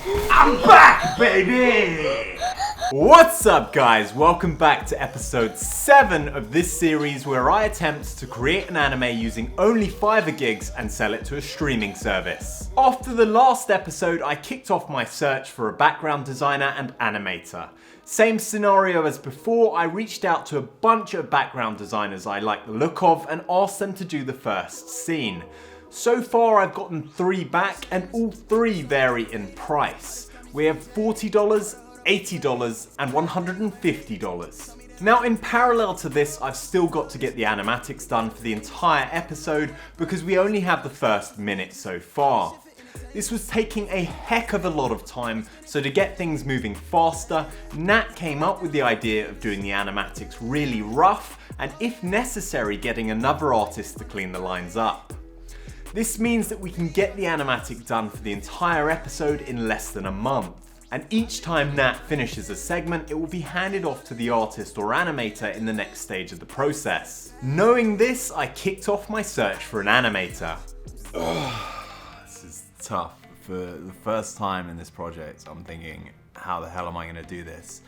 I'm back, baby! What's up, guys? Welcome back to episode 7 of this series where I attempt to create an anime using only Fiverr gigs and sell it to a streaming service. After the last episode, I kicked off my search for a background designer and animator. Same scenario as before, I reached out to a bunch of background designers I like the look of and asked them to do the first scene. So far I've gotten 3 back and all 3 vary in price. We have $40, $80 and $150. Now in parallel to this, I've still got to get the animatics done for the entire episode because we only have the first minute so far. This was taking a heck of a lot of time, so to get things moving faster, Nat came up with the idea of doing the animatics really rough and if necessary getting another artist to clean the lines up. This means that we can get the animatic done for the entire episode in less than a month. And each time Nat finishes a segment, it will be handed off to the artist or animator in the next stage of the process. Knowing this, I kicked off my search for an animator. This is tough. For the first time in this project, I'm thinking, how the hell am I going to do this?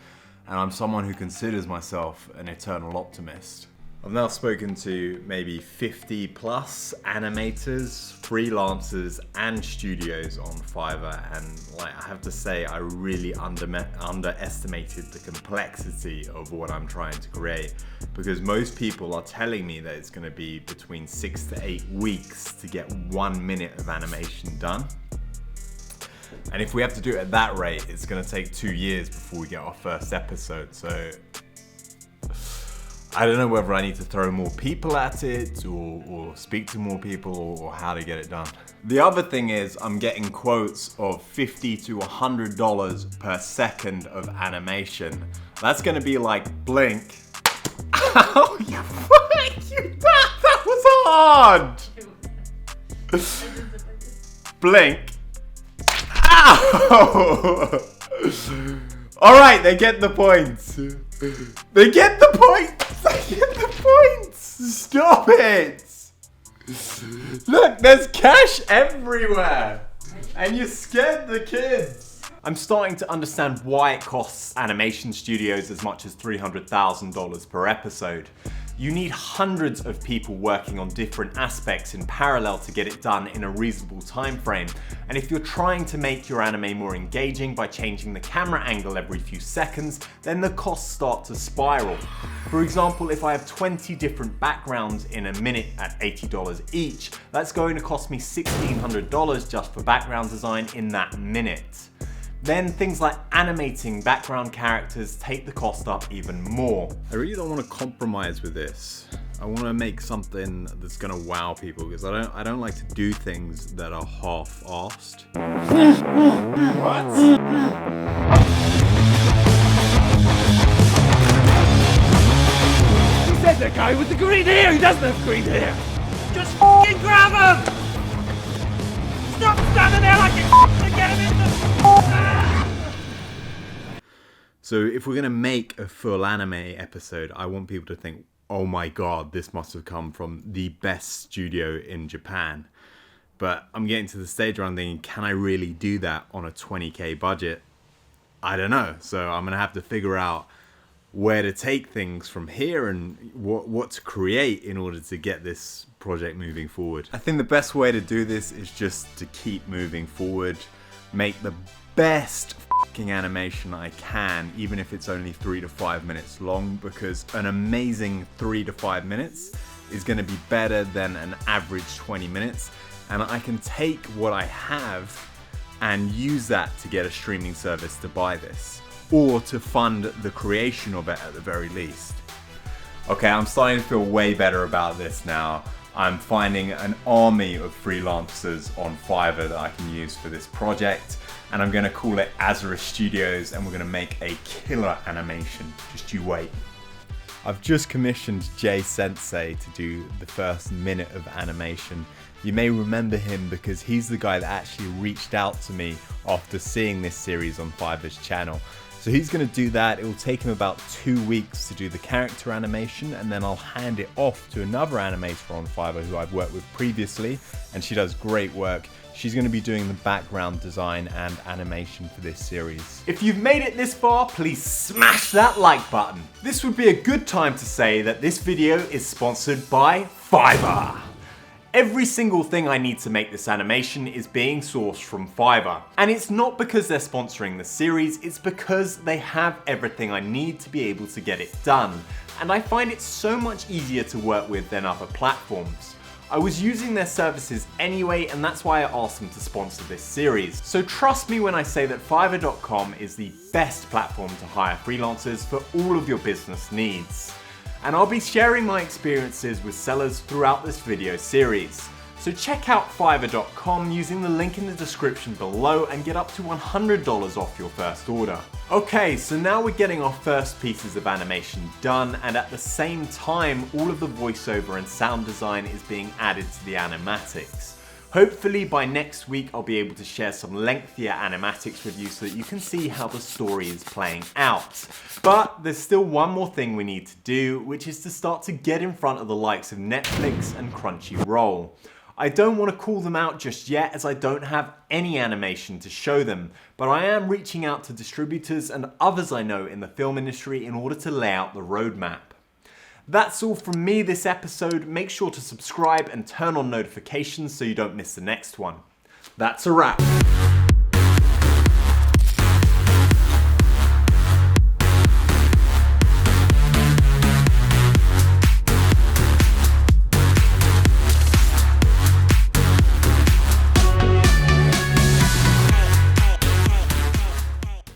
And I'm someone who considers myself an eternal optimist. I've now spoken to maybe 50 plus animators, freelancers and studios on Fiverr, and I have to say I really underestimated the complexity of what I'm trying to create, because most people are telling me that it's going to be between 6 to 8 weeks to get 1 minute of animation done. And if we have to do it at that rate, it's going to take 2 years before we get our first episode. So I don't know whether I need to throw more people at it or speak to more people or how to get it done. The other thing is I'm getting quotes of $50 to $100 per second of animation. That's gonna be like blink. Ow, that was hard! Blink. Ow! Alright, they get the point. They get the point! They get the point! Stop it! Look, there's cash everywhere! And you scared the kids! I'm starting to understand why it costs animation studios as much as $300,000 per episode. You need hundreds of people working on different aspects in parallel to get it done in a reasonable time frame. And if you're trying to make your anime more engaging by changing the camera angle every few seconds, then the costs start to spiral. For example, if I have 20 different backgrounds in a minute at $80 each, that's going to cost me $1,600 just for background design in that minute. Then things like animating background characters take the cost up even more. I really don't want to compromise with this. I want to make something that's gonna wow people, because I don't like to do things that are half-assed. What? Who said the guy with the green hair? He doesn't have green hair. Just f***ing grab him! Stop standing there like you to get him in the... So if we're gonna make a full anime episode, I want people to think, oh my god, this must have come from the best studio in Japan. But I'm getting to the stage where I'm thinking, can I really do that on a 20k budget? I don't know. So I'm gonna have to figure out where to take things from here and what to create in order to get this project moving forward. I think the best way to do this is just to keep moving forward, make the best fucking animation I can, even if it's only 3 to 5 minutes long, because an amazing 3 to 5 minutes is going to be better than an average 20 minutes. And I can take what I have and use that to get a streaming service to buy this, or to fund the creation of it at the very least. Okay, I'm starting to feel way better about this now. I'm finding an army of freelancers on Fiverr that I can use for this project, and I'm going to call it Azura Studios, and we're going to make a killer animation. Just you wait. I've just commissioned Jay Sensei to do the first minute of animation. You may remember him because he's the guy that actually reached out to me after seeing this series on Fiverr's channel. So he's going to do that. It will take him about 2 weeks to do the character animation, and then I'll hand it off to another animator on Fiverr who I've worked with previously, and she does great work. She's going to be doing the background design and animation for this series. If you've made it this far, please smash that like button. This would be a good time to say that this video is sponsored by Fiverr. Every single thing I need to make this animation is being sourced from Fiverr. And it's not because they're sponsoring the series, it's because they have everything I need to be able to get it done. And I find it so much easier to work with than other platforms. I was using their services anyway, and that's why I asked them to sponsor this series. So trust me when I say that Fiverr.com is the best platform to hire freelancers for all of your business needs. And I'll be sharing my experiences with sellers throughout this video series. So check out Fiverr.com using the link in the description below and get up to $100 off your first order. Okay, so now we're getting our first pieces of animation done, and at the same time, all of the voiceover and sound design is being added to the animatics. Hopefully by next week I'll be able to share some lengthier animatics with you so that you can see how the story is playing out. But there's still one more thing we need to do, which is to start to get in front of the likes of Netflix and Crunchyroll. I don't want to call them out just yet as I don't have any animation to show them, but I am reaching out to distributors and others I know in the film industry in order to lay out the roadmap. That's all from me this episode. Make sure to subscribe and turn on notifications so you don't miss the next one. That's a wrap.